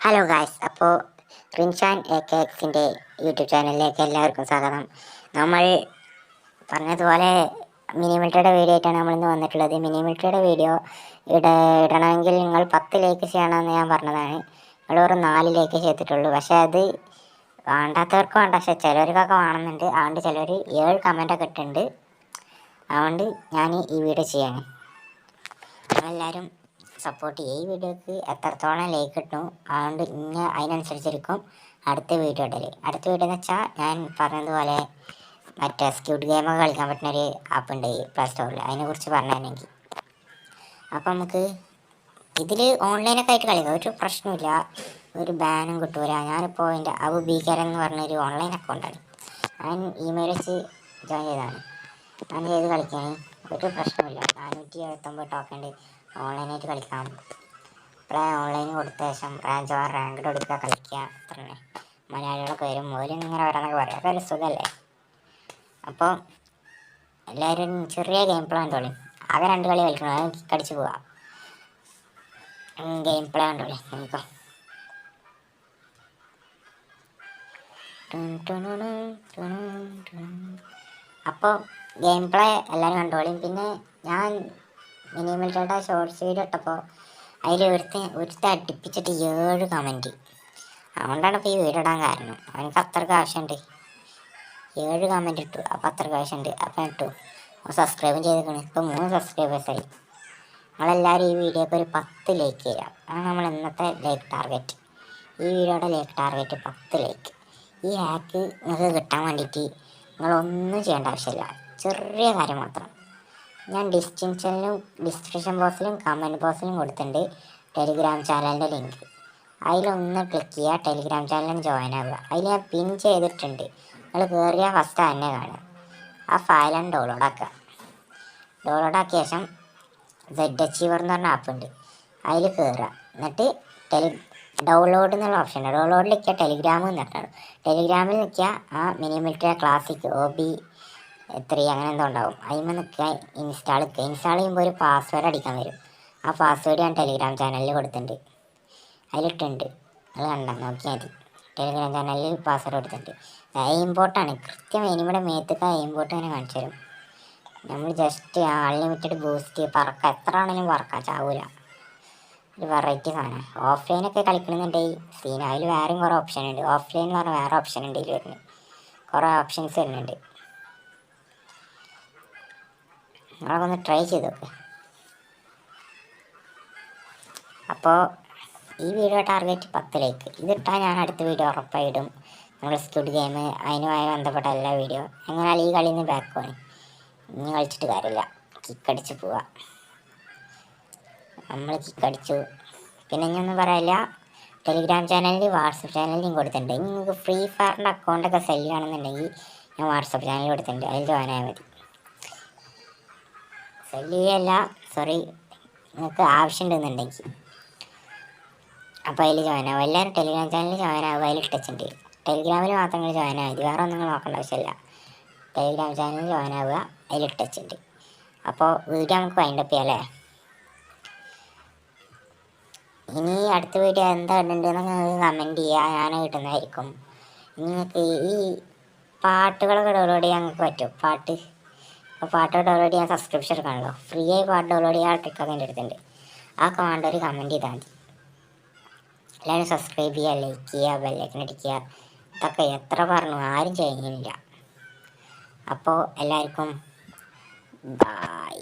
Hello guys, അപ്പോൾ Rinshan AKXൻ്റെ YouTube ചാനലിലേക്ക് എല്ലാവർക്കും സ്വാഗതം. നമ്മൾ പറഞ്ഞതുപോലെ മിനി മിലിട്ടറിയുടെ വീഡിയോ ആയിട്ടാണ് നമ്മളിന്ന് വന്നിട്ടുള്ളത്. മിനി മിലിട്ടറിയുടെ വീഡിയോ ഇടണമെങ്കിൽ നിങ്ങൾ 10 ലൈക്ക് ചെയ്യണമെന്ന് ഞാൻ പറഞ്ഞതാണ്. നിങ്ങൾ ഒരു 4 ലൈക്ക് ചെയ്തിട്ടുള്ളൂ. പക്ഷേ അത് വേണ്ടാത്തവർക്ക് വേണ്ട, പക്ഷേ ചിലവർക്കൊക്കെ വേണമെന്നുണ്ട്. അതുകൊണ്ട് ചിലർ 7 കമൻറ്റൊക്കെ ഇട്ടിട്ടുണ്ട്. അതുകൊണ്ട് ഞാൻ ഈ വീഡിയോ ചെയ്യാണ്. നിങ്ങളെല്ലാവരും സപ്പോർട്ട് ചെയ്യുക. ഈ വീഡിയോക്ക് എത്രത്തോളം ലൈക്ക് കിട്ടും അതുകൊണ്ട് അതിനനുസരിച്ചിരിക്കും അടുത്ത വീഡിയോ ഇടല്. അടുത്ത വീഡിയോ എന്ന് വെച്ചാൽ ഞാൻ പറഞ്ഞതുപോലെ മറ്റേ സ്ക്യൂഡ് ഗെയിമൊക്കെ കളിക്കാൻ പറ്റുന്നൊരു ആപ്പ് ഉണ്ട് പ്ലേ സ്റ്റോറിൽ. അതിനെക്കുറിച്ച് പറഞ്ഞിരുന്നെങ്കിൽ അപ്പം നമുക്ക് ഇതിൽ ഓൺലൈനൊക്കെ ആയിട്ട് കളിക്കാം, ഒരു പ്രശ്നമില്ല, ഒരു ബാനും കിട്ടൂല. ഞാനിപ്പോൾ എൻ്റെ അബു ബീക്കർ എന്ന് പറഞ്ഞൊരു ഓൺലൈൻ അക്കൗണ്ടാണ്. ഞാൻ ഇമെയിൽ വെച്ച് ജോയിൻ ചെയ്തതാണ്. ഞാൻ ചെയ്ത് കളിക്കാൻ ഒരു പ്രശ്നമില്ല. 479 ടോക്കൺ ഓൺലൈനായിട്ട് കളിക്കാം. ഓൺലൈൻ കൊടുത്ത ശേഷം റാങ്ക് എടുക്കുക, കളിക്കുക, അത്ര തന്നെ. മലയാളികളൊക്കെ വരും, മൂലം ഇങ്ങനെ വരാമെന്നൊക്കെ പറയാം. അതൊരു സുഖമല്ലേ? അപ്പോൾ എല്ലാവരും ചെറിയ ഗെയിം പ്ലേ കണ്ടോളി. ആകെ 2 കളി കളിക്കണം, അത് കിക്കടിച്ച് പോവാം. ഗെയിം പ്ലേ കണ്ടോളി എനിക്കോ. അപ്പോൾ ഗെയിം പ്ലേ എല്ലാവരും കണ്ടോളിയും. പിന്നെ ഞാൻ മിനി മിലിട്ടറിയുടെ ഷോർട്സ് വീഡിയോ ഇട്ടപ്പോൾ അതിൽ ഒരുത്ത അടുപ്പിച്ചിട്ട് 7 കമൻറ്റ്. അതുകൊണ്ടാണ് ഇപ്പോൾ ഈ വീഡിയോ ഇടാൻ കാരണം. അവനക്ക് അത്രയ്ക്ക് ആവശ്യമുണ്ട്. 7 കമൻറ്റ് ഇട്ടു. അപ്പോൾ അത്രയ്ക്ക് ആവശ്യമുണ്ട്. അപ്പം ഇട്ടു. സബ്സ്ക്രൈബും ചെയ്തേക്കണ്. ഇപ്പോൾ 3 സബ്സ്ക്രൈബേഴ്സായി. നമ്മളെല്ലാവരും ഈ വീഡിയോക്ക് ഒരു 10 ലൈക്ക് ചെയ്യാം. അതാണ് നമ്മൾ ഇന്നത്തെ ലൈക്ക് ടാർഗറ്റ്. ഈ വീഡിയോയുടെ ലൈക്ക് ടാർഗറ്റ് 10 ലൈക്ക്. ഈ ഹാക്ക് നിങ്ങൾക്ക് കിട്ടാൻ വേണ്ടിയിട്ട് നിങ്ങളൊന്നും ചെയ്യേണ്ട ആവശ്യമില്ല. ചെറിയ കാര്യം മാത്രം. ഞാൻ ഡിസ്ക്രിപ്ഷൻ ബോക്സിലും കമൻറ്റ് ബോക്സിലും കൊടുത്തിട്ടുണ്ട് ടെലിഗ്രാം ചാനലിൻ്റെ ലിങ്ക്. അതിലൊന്ന് ക്ലിക്ക് ചെയ്യുക, ടെലിഗ്രാം ചാനലിൽ ജോയിൻ ആവുക. അതിൽ ഞാൻ പിൻ ചെയ്തിട്ടുണ്ട്. നിങ്ങൾ കയറിയാൽ ഫസ്റ്റ് തന്നെ കാണുക. ആ ഫയലാണ് ഡൗൺലോഡ് ആക്കുക. ഡൗൺലോഡ് ആക്കിയ ശേഷം ZAchiever എന്ന് പറഞ്ഞ ആപ്പ് ഉണ്ട്, അതിൽ കയറുക. എന്നിട്ട് ഡൗൺലോഡ് എന്നുള്ള ഓപ്ഷൻ ഉണ്ട്. ഡൗൺലോഡിൽ നിൽക്കുക, ടെലിഗ്രാമിൽ നിന്നിട്ടാണ്. ടെലിഗ്രാമിൽ നിൽക്കുക, ആ മിനി മിലിട്ടറി ക്ലാസിക് OB3 അങ്ങനെ എന്തോ ഉണ്ടാവും. അതിന്മേൽ നിൽക്കുക, ഇൻസ്റ്റാൾ ചെയ്യുമ്പോൾ ഒരു പാസ്വേഡ് അടിക്കാൻ വരും. ആ പാസ്വേഡ് ഞാൻ ടെലിഗ്രാം ചാനലിൽ കൊടുത്തിട്ടുണ്ട്, അതിലിട്ടുണ്ട്. അത് നോക്കിയാൽ മതി. ടെലിഗ്രാം ചാനലിൽ പാസ്വേഡ് കൊടുത്തിട്ടുണ്ട്. എയിംബോട്ടാണ്, കൃത്യം എനിമിയുടെ മേത്തൊക്കെ എയിംബോട്ട് തന്നെ കാണിച്ചു തരും. നമ്മൾ ജസ്റ്റ് അൺലിമിറ്റഡ് ബൂസ്റ്റ് പറക്കാം, എത്ര ആണെങ്കിലും പറക്കാം, ചാവൂല. ഒരു വെറൈറ്റി സാധനം. ഓഫ്ലൈനൊക്കെ കളിക്കണമെന്നുണ്ടെങ്കിൽ സീൻ. അതിൽ വേറെയും കുറേ ഓപ്ഷൻ ഉണ്ട്. ഓഫ്ലൈൻ എന്ന് പറഞ്ഞാൽ വേറെ ഓപ്ഷൻ ഉണ്ട്. ഇതിൽ വരുന്നത് കുറേ ഓപ്ഷൻസ് വരുന്നുണ്ട്. നിങ്ങളൊക്കെ ഒന്ന് ട്രൈ ചെയ്ത് നോക്ക്. അപ്പോൾ ഈ വീഡിയോ ടാർഗറ്റ് 10 ലൈക്ക്. ഇതിട്ടാൽ ഞാൻ അടുത്ത വീഡിയോ ഉറപ്പായിടും. നമ്മൾ സ്ക്യൂഡ് ഗെയിം അതിനുമായി ബന്ധപ്പെട്ട എല്ലാ വീഡിയോ. എങ്ങനെയാലും ഈ കളിയിൽ നിന്ന് ബാക്ക് പോയി ഇനി കളിച്ചിട്ട് കാര്യമില്ല, കിക്കടിച്ച് പോവുക. നമ്മൾ കിക്കടിച്ചു. പിന്നെ ഇനിയൊന്നും പറയില്ല. ടെലിഗ്രാം ചാനലിൽ വാട്സപ്പ് ചാനലിലും കൊടുത്തിട്ടുണ്ട്. നിങ്ങൾക്ക് ഫ്രീ ഫയറിൻ്റെ അക്കൗണ്ടൊക്കെ സെല് ചെയ്യണമെന്നുണ്ടെങ്കിൽ ഞാൻ വാട്സപ്പ് ചാനൽ കൊടുത്തിട്ടുണ്ട്, അതിൽ ജോയിൻ ആയാൽ മതി. സെല് ചെയ്യല്ല, സോറി, നിങ്ങൾക്ക് ആവശ്യമുണ്ടെന്നുണ്ടെങ്കിൽ അപ്പോൾ അതിൽ ജോയിൻ ആവും. എല്ലാവരും ടെലിഗ്രാം ചാനലിൽ ജോയിൻ ആവുക. അതിൽ ടച്ചുണ്ട്. ടെലിഗ്രാമിൽ മാത്രം നിങ്ങൾ ജോയിൻ ആവുക, വേറെ ഒന്നും നിങ്ങൾ നോക്കേണ്ട ആവശ്യമില്ല. ടെലിഗ്രാം ചാനലിൽ ജോയിൻ ആവുക, അതിൽ ടച്ചുണ്ട്. അപ്പോൾ വീഡിയോ നമുക്ക് വൈൻഡപ്പ് ചെയ്യാം അല്ലേ? ഇനി അടുത്ത വീഡിയോ എന്താ ഇടേണ്ടതെന്ന് നിങ്ങൾക്ക് കമൻറ്റ് ചെയ്യുക, ഞാൻ കിട്ടുന്നതായിരിക്കും. നിങ്ങൾക്ക് ഈ പാട്ടുകളൊക്കെ ഡൗൺലോഡ് ചെയ്യാൻ നിങ്ങൾക്ക് പറ്റും. പാട്ട് ഡൗൺലോഡ് ചെയ്യാൻ സബ്സ്ക്രിപ്ഷൻ എടുക്കാണല്ലോ. ഫ്രീ ആയി പാട്ട് ഡൗൺലോഡ് ചെയ്യാൻ ട്രിക്കൊക്കെ എൻ്റെ അടുത്തുണ്ട്. ആ കമാൻഡ് ഒരു കമൻറ്റ് ചെയ്താൽ മതി. എല്ലാവരും സബ്സ്ക്രൈബ് ചെയ്യുക, ലൈക്ക് ചെയ്യുക, ബെല്ലൈക്കൺ അടിക്കുക. ഇതൊക്കെ എത്ര പറഞ്ഞു ആരും ചെയ്യുന്നില്ല. അപ്പോൾ എല്ലാവർക്കും ബൈ.